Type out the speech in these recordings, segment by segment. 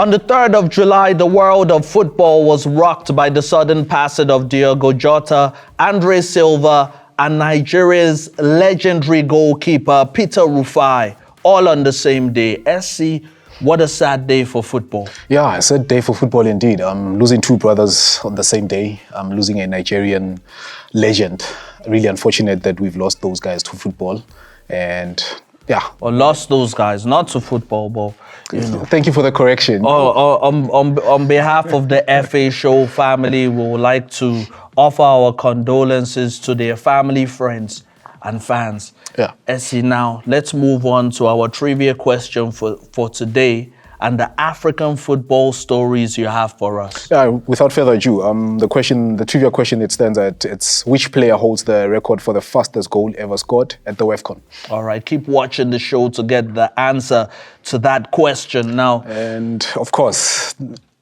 On the 3rd of July, the world of football was rocked by the sudden passing of Diogo Jota, Andre Silva, and Nigeria's legendary goalkeeper, Peter Rufai, all on the same day. SC, what a sad day for football. Yeah, a sad day for football indeed. I'm losing two brothers on the same day. I'm losing a Nigerian legend. Really unfortunate that we've lost those guys to football. And yeah. Or lost those guys, not to football, but you know. Thank you for the correction. On behalf of the FA Show family, we would like to offer our condolences to their family, friends, and fans. Yeah. Essie, now let's move on to our trivia question for today and the African football stories you have for us. Yeah, without further ado, the trivia question, it stands at, it's which player holds the record for the fastest goal ever scored at the WAFCON? All right, keep watching the show to get the answer to that question now. And of course,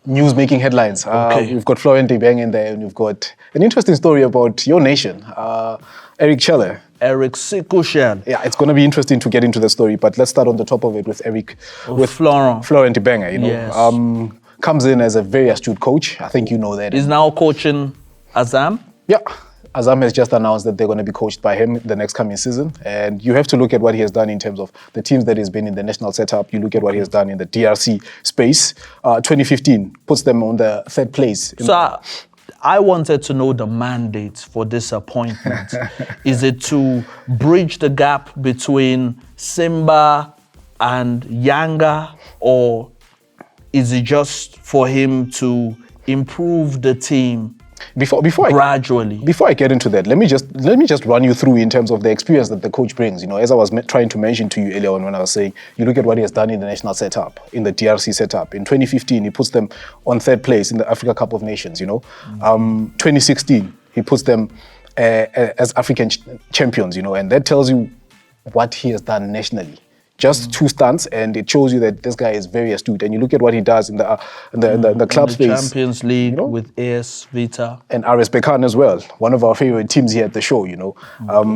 news making headlines. Okay. We've got Florent Ibenge in there, and we've got an interesting story about your nation, Chelle. Eric Chelle. Yeah, it's going to be interesting to get into the story, but let's start on the top of it with Florent Ibenge. You know, yes. Comes in as a very astute coach. I think you know that. He's now coaching Azam. Yeah, Azam has just announced that they're going to be coached by him the next coming season, and you have to look at what he has done in terms of the teams that he's been in the national setup. You look at what he has done in the DRC space. 2015 puts them on the third place. I wanted to know the mandate for this appointment. Is it to bridge the gap between Simba and Yanga, or is it just for him to improve the team gradually? Before I get into that, let me just run you through in terms of the experience that the coach brings. You know, as I was trying to mention to you earlier on when I was saying, you look at what he has done in the national setup, in the DRC setup. In 2015, he puts them on third place in the Africa Cup of Nations. You know, 2016, he puts them as African champions. You know, and that tells you what he has done nationally. Just two stunts, and it shows you that this guy is very astute. And you look at what he does in the club space. Champions League, you know, with AS Vita. And RS Berkane as well, one of our favorite teams here at the show, you know.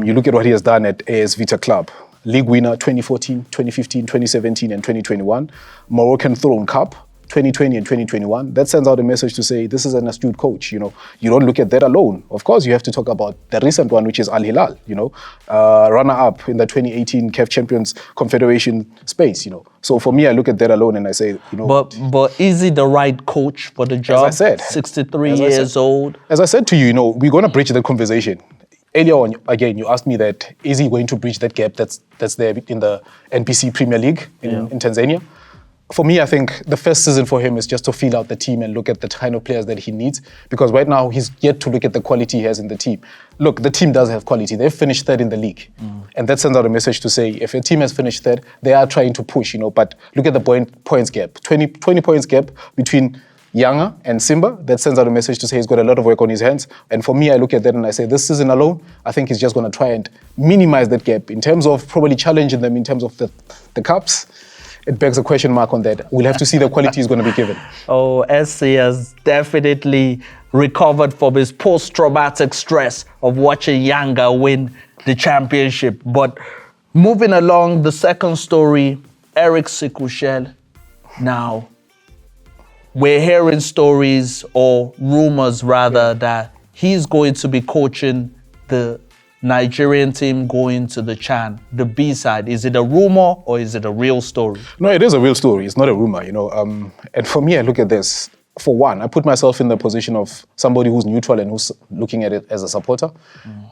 You look at what he has done at AS Vita Club. League winner 2014, 2015, 2017, and 2021. Moroccan Throne Cup, 2020 and 2021. That sends out a message to say this is an astute coach. You know, you don't look at that alone. Of course, you have to talk about the recent one, which is Al Hilal. You know, runner-up in the 2018 CAF Champions Confederation space. You know, so for me, I look at that alone and I say, you know. But is he the right coach for the job? As I said, 63 years old. As I said to you, you know, we're going to bridge the conversation. Earlier on, again, you asked me that is he going to bridge that gap that's there in the NPC Premier League in Tanzania? For me, I think the first season for him is just to feel out the team and look at the kind of players that he needs, because right now he's yet to look at the quality he has in the team. Look, the team does have quality. They've finished third in the league. And that sends out a message to say, if a team has finished third, they are trying to push, you know, but look at the points gap. 20 points gap between Yanga and Simba. That sends out a message to say he's got a lot of work on his hands. And for me, I look at that and I say, this season alone, I think he's just going to try and minimize that gap in terms of probably challenging them in terms of the cups. It begs a question mark on that. We'll have to see the quality is going to be given. Oh, SC has definitely recovered from his post-traumatic stress of watching Yanga win the championship. But moving along, the second story, Eric Chelle. Now, we're hearing stories, or rumors rather, that he's going to be coaching the Nigerian team going to the CHAN, the B-side. Is it a rumor or is it a real story? No, it is a real story. It's not a rumor, you know. And for me, I look at this. For one, I put myself in the position of somebody who's neutral and who's looking at it as a supporter.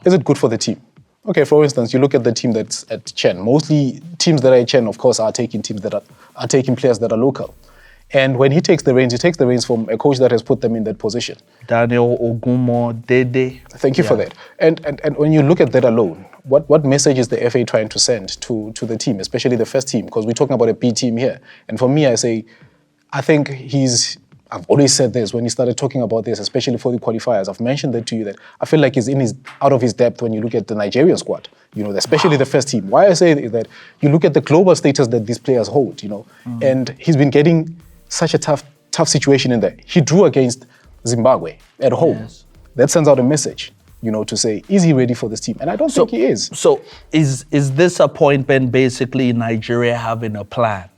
Is it good for the team? Okay, for instance, you look at the team that's at CHAN. Mostly teams that are at CHAN, of course, are taking players that are local. And when he takes the reins from a coach that has put them in that position. Daniel Ogumo, Dede. Thank you for that. And when you look at that alone, what message is the FA trying to send to the team, especially the first team? Because we're talking about a B team here. And for me, I say, I think I've always said this when he started talking about this, especially for the qualifiers. I've mentioned that to you, that I feel like he's out of his depth when you look at the Nigerian squad, you know, especially the first team. Why I say is that you look at the global status that these players hold, you know, and he's been getting such a tough situation in there. He drew against Zimbabwe at home. Yes. That sends out a message, you know, to say, is he ready for this team? And I don't think he is. So is this appointment basically Nigeria having a plan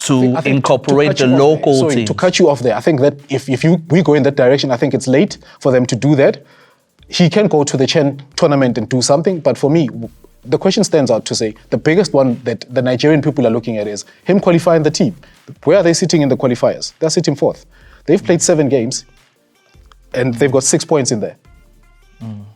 to I think incorporate to the cut you off local there. Sorry, teams. to cut you off there, I think that if we go in that direction, I think it's late for them to do that. He can go to the Chen tournament and do something, but for me, the question stands out to say the biggest one that the Nigerian people are looking at is him qualifying the team. Where are they sitting in the qualifiers? They're sitting fourth. They've played 7 games and they've got 6 points in there.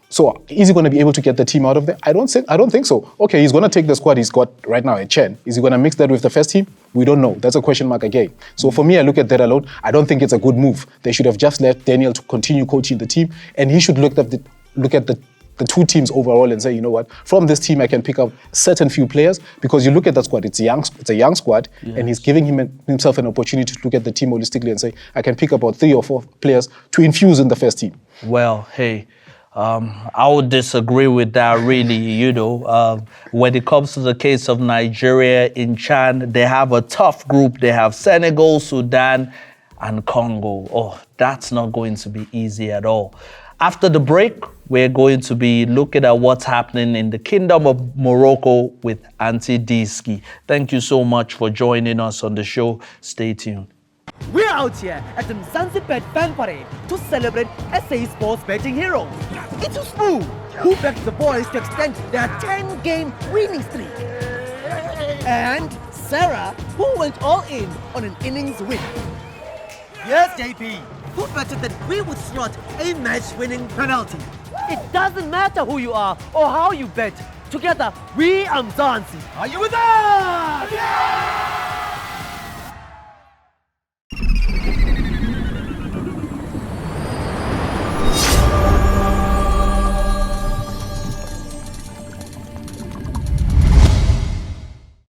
So is he going to be able to get the team out of there? I don't think so. Okay, he's going to take the squad he's got right now at Chen. Is he going to mix that with the first team? We don't know. That's a question mark again. So for me, I look at that alone. I don't think it's a good move. They should have just left Daniel to continue coaching the team, and he should look at the 2 teams overall and say, you know what, from this team I can pick up certain few players, because you look at that squad, it's a young squad, and he's giving himself an opportunity to look at the team holistically and say, I can pick up about 3 or 4 players to infuse in the first team. Well, hey, I would disagree with that, really. When it comes to the case of Nigeria in Chan, they have a tough group. They have Senegal, Sudan, and Congo. Oh, that's not going to be easy at all. After the break, we're going to be looking at what's happening in the Kingdom of Morocco with Auntie Diski. Thank you so much for joining us on the show. Stay tuned. We're out here at the Zanzibar Fan Parade to celebrate SA Sports betting heroes. It's Smooth, who backed the boys to extend their 10-game winning streak. And Sarah, who went all in on an innings win. Yes, JP, who betted that we would slot a match-winning penalty. It doesn't matter who you are or how you bet. Together, we are Mzansi. Are you with us? Yeah!